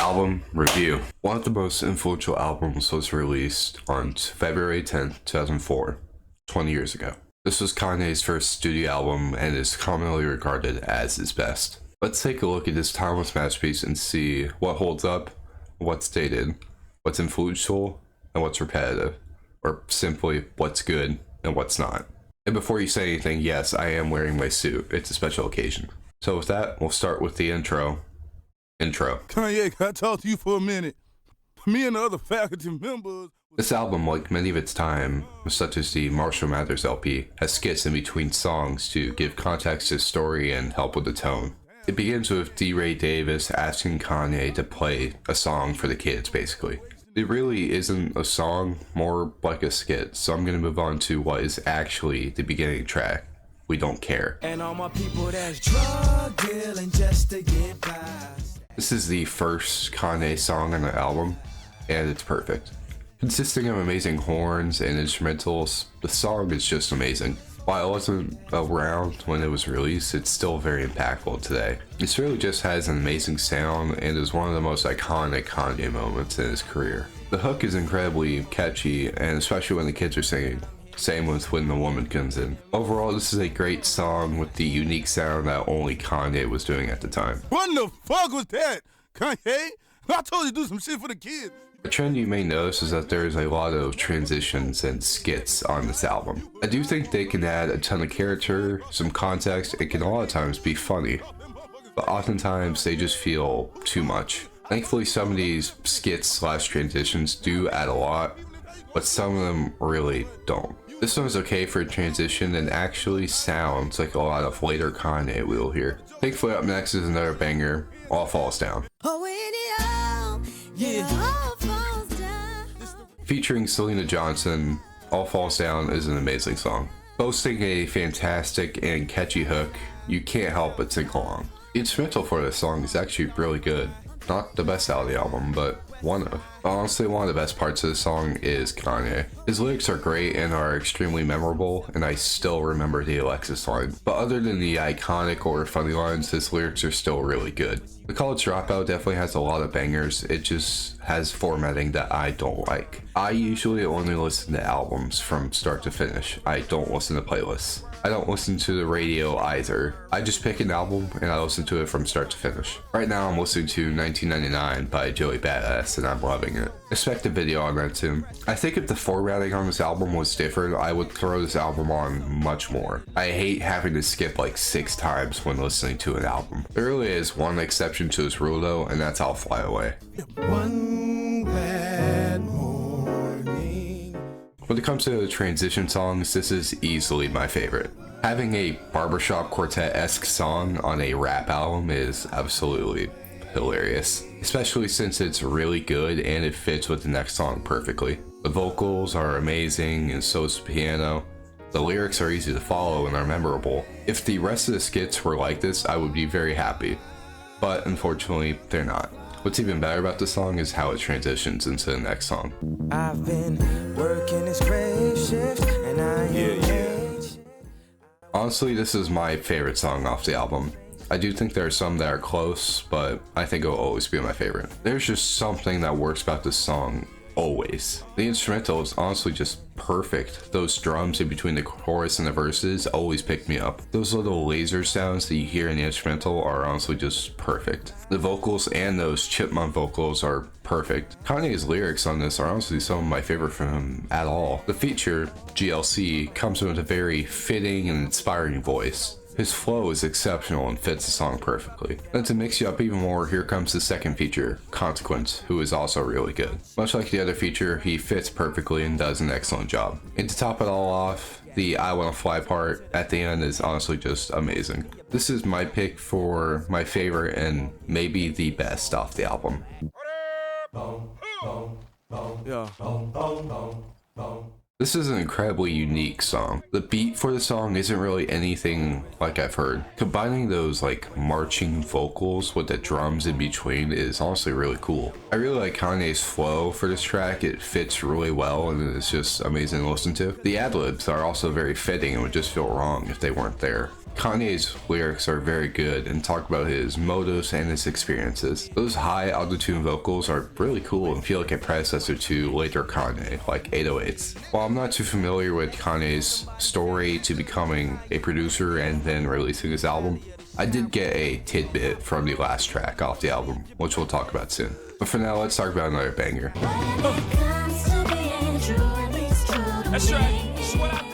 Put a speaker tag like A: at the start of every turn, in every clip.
A: Album review. One of the most influential albums was released on February 10th, 2004, 20 years ago. This was Kanye's first studio album and is commonly regarded as his best. Let's take a look at this timeless masterpiece and see what holds up, what's dated, what's influential, and what's repetitive, or simply what's good and what's not. And before you say anything, yes, I am wearing my suit. It's a special occasion. So with that, we'll start with the intro.
B: Kanye, can I talk to you for a minute? Me and the other faculty members...
A: This album, like many of its time, such as the Marshall Mathers LP, has skits in between songs to give context to the story and help with the tone. It begins with D. Ray Davis asking Kanye to play a song for the kids, basically. It really isn't a song, more like a skit, so I'm gonna move on to what is actually the beginning track, We Don't Care.
C: And all my people that's drug dealing just to get by.
A: This is the first Kanye song on the album, and it's perfect. Consisting of amazing horns and instrumentals, the song is just amazing. While it wasn't around when it was released, it's still very impactful today. This really just has an amazing sound and is one of the most iconic Kanye moments in his career. The hook is incredibly catchy, and especially when the kids are singing. Same with When the Woman Comes In. Overall, this is a great song with the unique sound that only Kanye was doing at the time.
B: What the fuck was that, Kanye? I told you to do some shit for the kids.
A: A trend you may notice is that there is a lot of transitions and skits on this album. I do think they can add a ton of character, some context, it can a lot of times be funny, but oftentimes they just feel too much. Thankfully, some of these skits / transitions do add a lot, but some of them really don't. This one is okay for a transition and actually sounds like a lot of later Kanye we'll hear. Thankfully, up next is another banger, All Falls Down. Featuring Selena Johnson, All Falls Down is an amazing song. Boasting a fantastic and catchy hook, you can't help but sing along. The instrumental for this song is actually really good. Not the best out of the album, but honestly, one of the best parts of the song is Kanye. His lyrics are great and are extremely memorable, and I still remember the Alexis line. But other than the iconic or funny lines, his lyrics are still really good. The College Dropout definitely has a lot of bangers, it just has formatting that I don't like. I usually only listen to albums from start to finish. I don't listen to playlists. I don't listen to the radio either. I just pick an album and I listen to it from start to finish. Right now I'm listening to 1999 by Joey Badass and I'm loving it. Expect a video on that soon. I think if the formatting on this album was different, I would throw this album on much more. I hate having to skip like 6 times when listening to an album. There really is one exception to this rule though, and that's I'll Fly Away.
C: One bad morning.
A: When it comes to the transition songs, this is easily my favorite. Having a barbershop quartet-esque song on a rap album is absolutely hilarious, especially since it's really good and it fits with the next song perfectly. The vocals are amazing and so is the piano. The lyrics are easy to follow and are memorable. If the rest of the skits were like this, I would be very happy, but unfortunately they're not. What's even better about this song is how it transitions into the next song.
C: I've been working this grave shift and I ain't
A: Honestly, this is my favorite song off the album. I do think there are some that are close, but I think it'll always be my favorite. There's just something that works about this song always. The instrumental is honestly just perfect. Those drums in between the chorus and the verses always pick me up. Those little laser sounds that you hear in the instrumental are honestly just perfect. The vocals and those chipmunk vocals are perfect. Kanye's lyrics on this are honestly some of my favorite from him at all. The feature, GLC, comes with a very fitting and inspiring voice. His flow is exceptional and fits the song perfectly. Then to mix you up even more, here comes the second feature, Consequence, who is also really good. Much like the other feature, he fits perfectly and does an excellent job. And to top it all off, the I Wanna Fly part at the end is honestly just amazing. This is my pick for my favorite and maybe the best off the album. This is an incredibly unique song. The beat for the song isn't really anything like I've heard. Combining those like marching vocals with the drums in between is honestly really cool. I really like Kanye's flow for this track. It fits really well and it's just amazing to listen to. The ad-libs are also very fitting and would just feel wrong if they weren't there. Kanye's lyrics are very good and talk about his motives and his experiences. Those high autotune vocals are really cool and feel like a predecessor to later Kanye, like 808s. While I'm not too familiar with Kanye's story to becoming a producer and then releasing his album, I did get a tidbit from the last track off the album, which we'll talk about soon. But for now, let's talk about another banger.
B: That's right. That's what I do.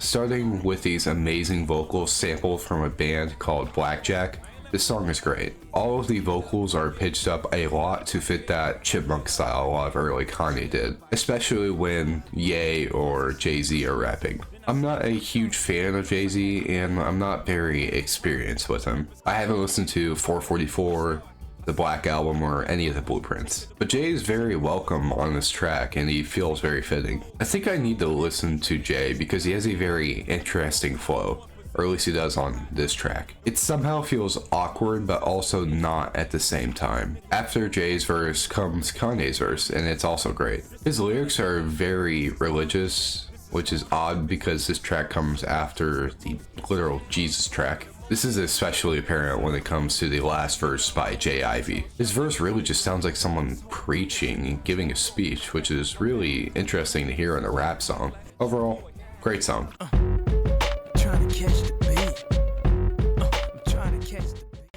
A: Starting with these amazing vocals sampled from a band called Blackjack, this song is great. All of the vocals are pitched up a lot to fit that chipmunk style a lot of early Kanye did, especially when Ye or Jay-Z are rapping. I'm not a huge fan of Jay-Z and I'm not very experienced with him. I haven't listened to 444, the Black Album, or any of the Blueprints. But Jay is very welcome on this track and he feels very fitting. I think I need to listen to Jay because he has a very interesting flow, or at least he does on this track. It somehow feels awkward but also not at the same time. After Jay's verse comes Kanye's verse and it's also great. His lyrics are very religious, which is odd because this track comes after the literal Jesus track. This is especially apparent when it comes to the last verse by Jay Ivy. His verse really just sounds like someone preaching and giving a speech, which is really interesting to hear in a rap song. Overall, great song.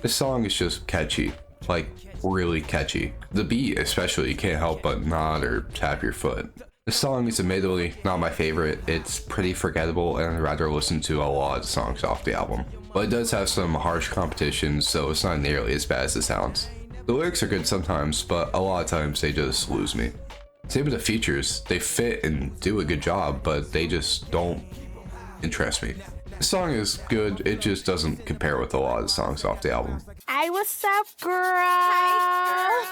A: This song is just catchy, like really catchy. The beat especially, you can't help but nod or tap your foot. This song is admittedly not my favorite. It's pretty forgettable and I'd rather listen to a lot of songs off the album. But it does have some harsh competition, so it's not nearly as bad as it sounds. The lyrics are good sometimes, but a lot of times they just lose me. Same with the features. They fit and do a good job, but they just don't interest me. The song is good, it just doesn't compare with a lot of the songs off the album.
D: Hey, what's up, girl? Hi,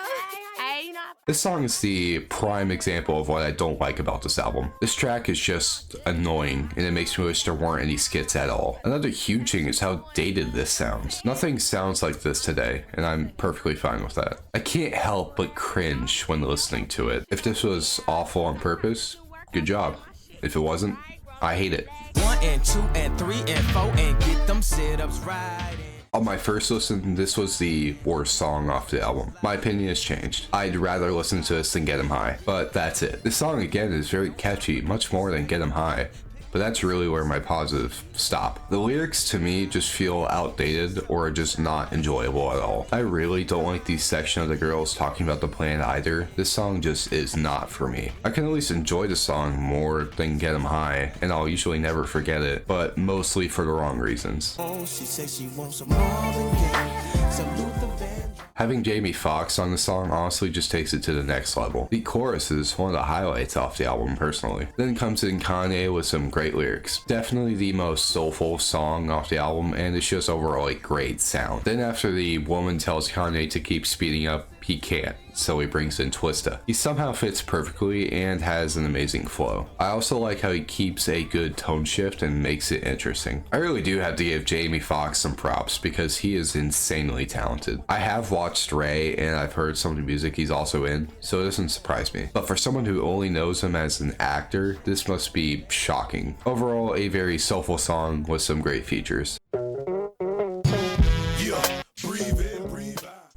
A: This song is the prime example of what I don't like about this album. This track is just annoying and it makes me wish there weren't any skits at all. Another huge thing is how dated this sounds. Nothing sounds like this today and I'm perfectly fine with that. I can't help but cringe when listening to it. If this was awful on purpose, good job. If it wasn't, I hate it.
C: 1 and 2 and 3 and 4 and get them sit-ups right.
A: On my first listen, this was the worst song off the album. My opinion has changed. I'd rather listen to this than Get 'Em High, but that's it. This song again is very catchy, much more than Get 'Em High, but that's really where my positive stop. The lyrics to me just feel outdated or just not enjoyable at all. I really don't like the section of the girls talking about the plan either. This song just is not for me. I can at least enjoy the song more than Get 'Em High, and I'll usually never forget it, but mostly for the wrong reasons.
C: Oh, she says she wants some Marvin Gaye. Salute the band.
A: Having Jamie Foxx on the song honestly just takes it to the next level. The chorus is one of the highlights off the album personally. Then comes in Kanye with some great lyrics. Definitely the most soulful song off the album and it's just overall a great sound. Then after the woman tells Kanye to keep speeding up, he can't, so he brings in Twista. He somehow fits perfectly and has an amazing flow. I also like how he keeps a good tone shift and makes it interesting. I really do have to give Jamie Foxx some props because he is insanely talented. I have watched Ray and I've heard some of the music he's also in, so it doesn't surprise me. But for someone who only knows him as an actor, this must be shocking. Overall, a very soulful song with some great features.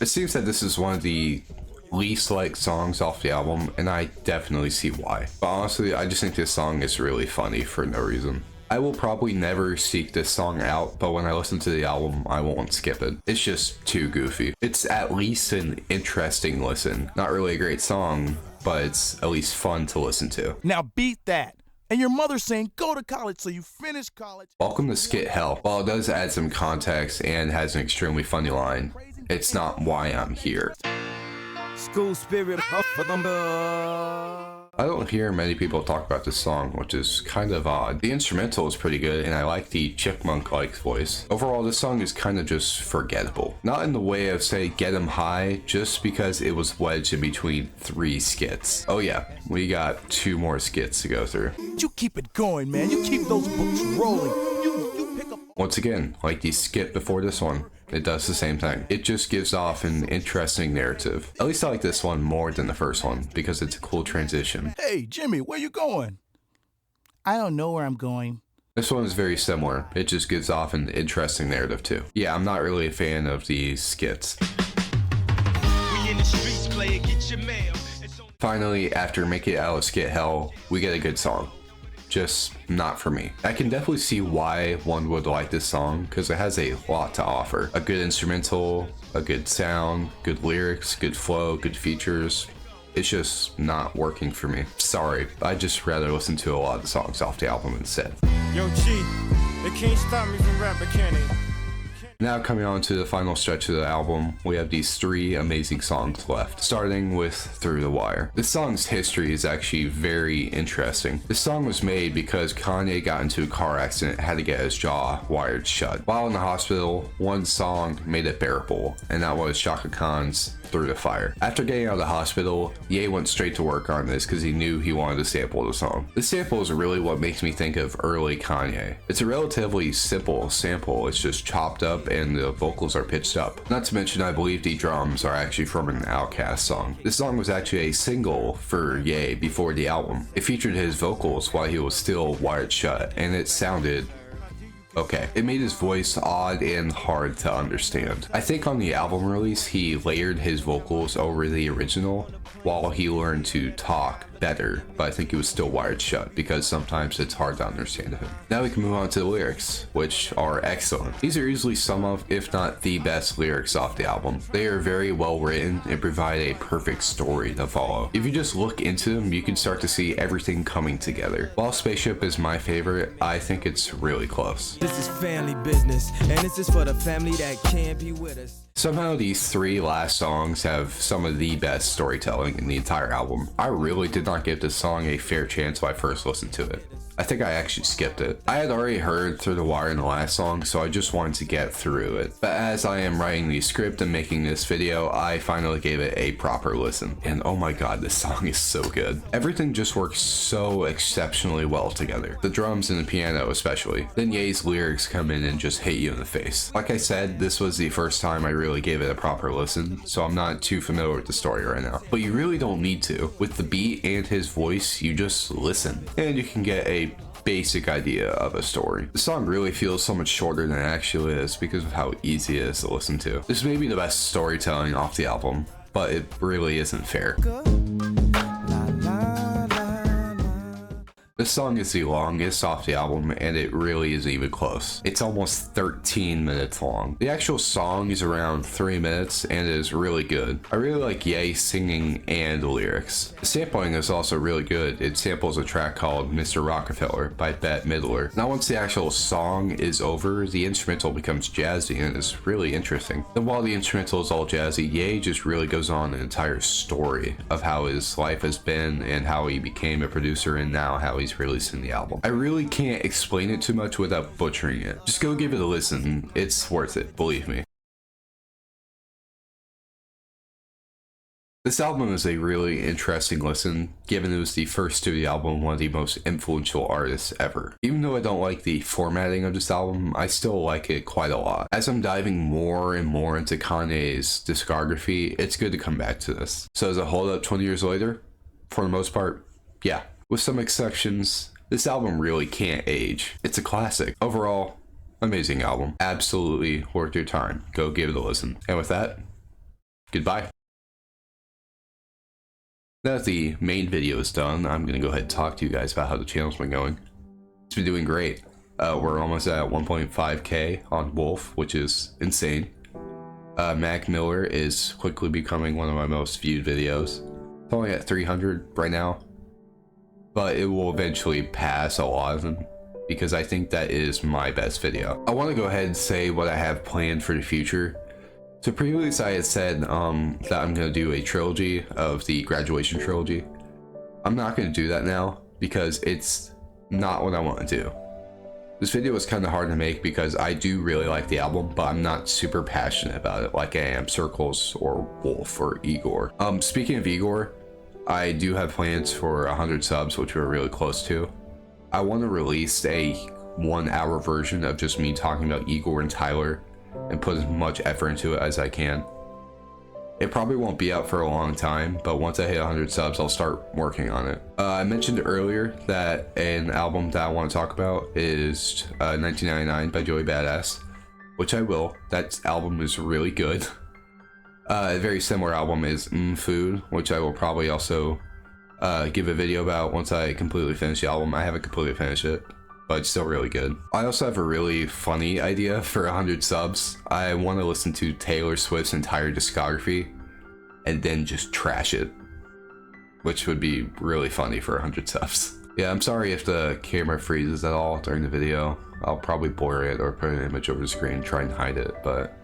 A: It seems that this is one of the least liked songs off the album, and I definitely see why. But honestly, I just think this song is really funny for no reason. I will probably never seek this song out, but when I listen to the album, I won't skip it. It's just too goofy. It's at least an interesting listen. Not really a great song, but it's at least fun to listen to.
B: Now beat that. And your mother saying, go to college, so you finish college.
A: Welcome to Skit Hell. While it does add some context and has an extremely funny line, it's not why I'm here.
C: School spirit for them.
A: I don't hear many people talk about this song, which is kind of odd. The instrumental is pretty good, and I like the chipmunk-like voice. Overall, this song is kind of just forgettable. Not in the way of, say, Get 'Em High, just because it was wedged in between 3 skits. Oh yeah, we got 2 more skits to go through.
B: You keep it going, man. You keep those books rolling. You pick up.
A: Once again, like the skit before this one, it does the same thing. It just gives off an interesting narrative. At least I like this one more than the first one because it's a cool transition.
B: Hey, Jimmy, where you going? I don't know where I'm going.
A: This one is very similar. It just gives off an interesting narrative too. Yeah, I'm not really a fan of these skits. Finally, after making it out of skit hell, we get a good song. Just not for me. I can definitely see why one would like this song because it has a lot to offer. A good instrumental, a good sound, good lyrics, good flow, good features. It's just not working for me. Sorry, I'd just rather listen to a lot of the songs off the album instead.
E: Yo, G, they can't stop me from rapping, can they?
A: Now coming on to the final stretch of the album, we have these 3 amazing songs left, starting with Through the Wire. This song's history is actually very interesting. This song was made because Kanye got into a car accident and had to get his jaw wired shut. While in the hospital, one song made it bearable, and that was Shaka Khan's Through the Fire. After getting out of the hospital, Ye went straight to work on this because he knew he wanted to sample the song. This sample is really what makes me think of early Kanye. It's a relatively simple sample, it's just chopped up and the vocals are pitched up. Not to mention, I believe the drums are actually from an Outkast song. This song was actually a single for Ye before the album. It featured his vocals while he was still wired shut, and it sounded okay. It made his voice odd and hard to understand. I think on the album release, he layered his vocals over the original while he learned to talk better, but I think he was still wired shut because sometimes it's hard to understand him. Now we can move on to the lyrics, which are excellent. These are easily some of, if not the best lyrics off the album. They are very well written and provide a perfect story to follow. If you just look into them, you can start to see everything coming together. While Spaceship is my favorite, I think it's really close.
C: This is family business, and this is for the family that can't be with us.
A: Somehow these 3 last songs have some of the best storytelling in the entire album. I really did not give this song a fair chance when I first listened to it. I think I actually skipped it. I had already heard Through the Wire in the last song, so I just wanted to get through it. But as I am writing the script and making this video, I finally gave it a proper listen. And oh my god, this song is so good. Everything just works so exceptionally well together. The drums and the piano especially. Then Ye's lyrics come in and just hit you in the face. Like I said, this was the first time I really gave it a proper listen, so I'm not too familiar with the story right now. But you really don't need to. With the beat and his voice, you just listen. And you can get a basic idea of a story. The song really feels so much shorter than it actually is because of how easy it is to listen to. This may be the best storytelling off the album, but it really isn't fair. This song is the longest off the album, and it really isn't even close. It's almost 13 minutes long. The actual song is around 3 minutes and is really good. I really like Ye singing and the lyrics. The sampling is also really good. It samples a track called Mr. Rockefeller by Bette Midler. Now once the actual song is over, the instrumental becomes jazzy and it's really interesting. Then while the instrumental is all jazzy, Ye just really goes on an entire story of how his life has been and how he became a producer and now how he's releasing the album. I really can't explain it too much without butchering it. Just go give it a listen. It's worth it, believe me. This album is a really interesting listen, given it was the first studio album of one of the most influential artists ever. Even though I don't like the formatting of this album, I still like it quite a lot. As I'm diving more and more into Kanye's discography, it's good to come back to this. So does it hold up 20 years later? For the most part, yeah. With some exceptions, this album really can't age. It's a classic. Overall, amazing album. Absolutely worth your time. Go give it a listen. And with that, goodbye. Now that the main video is done, I'm going to go ahead and talk to you guys about how the channel's been going. It's been doing great. We're almost at 1.5k on Wolf, which is insane. Mac Miller is quickly becoming one of my most viewed videos. It's only at 300 right now, but it will eventually pass a lot of them because I think that is my best video. I want to go ahead and say what I have planned for the future. So previously I had said that I'm going to do a trilogy of the Graduation trilogy. I'm not going to do that now because it's not what I want to do. This video was kind of hard to make because I do really like the album, but I'm not super passionate about it like I am Circles or Wolf or Igor. Speaking of Igor, I do have plans for 100 subs, which we're really close to. I want to release a 1-hour version of just me talking about Igor and Tyler and put as much effort into it as I can. It probably won't be out for a long time, but once I hit 100 subs, I'll start working on it. I mentioned earlier that an album that I want to talk about is 1999 by Joey Badass, which I will. That album is really good. A very similar album is Food, which I will probably also give a video about once I completely finish the album. I haven't completely finished it, but it's still really good. I also have a really funny idea for 100 subs. I want to listen to Taylor Swift's entire discography and then just trash it, which would be really funny for 100 subs. Yeah, I'm sorry if the camera freezes at all during the video. I'll probably blur it or put an image over the screen and try and hide it, but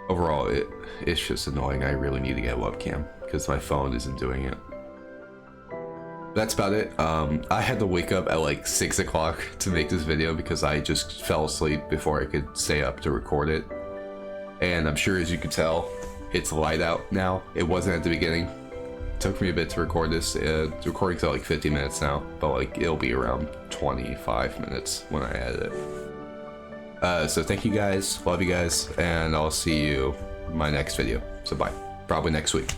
A: overall it's just annoying. I really need to get a webcam because my phone isn't doing it. That's about it. I had to wake up at like 6 o'clock to make this video because I just fell asleep before I could stay up to record it. And I'm sure, as you could tell, it's light out now. It wasn't at the beginning. It took me a bit to record this. The recording's at like 50 minutes now, but like it'll be around 25 minutes when I edit it. So thank you guys, love you guys, and I'll see you in my next video. So bye. Probably next week.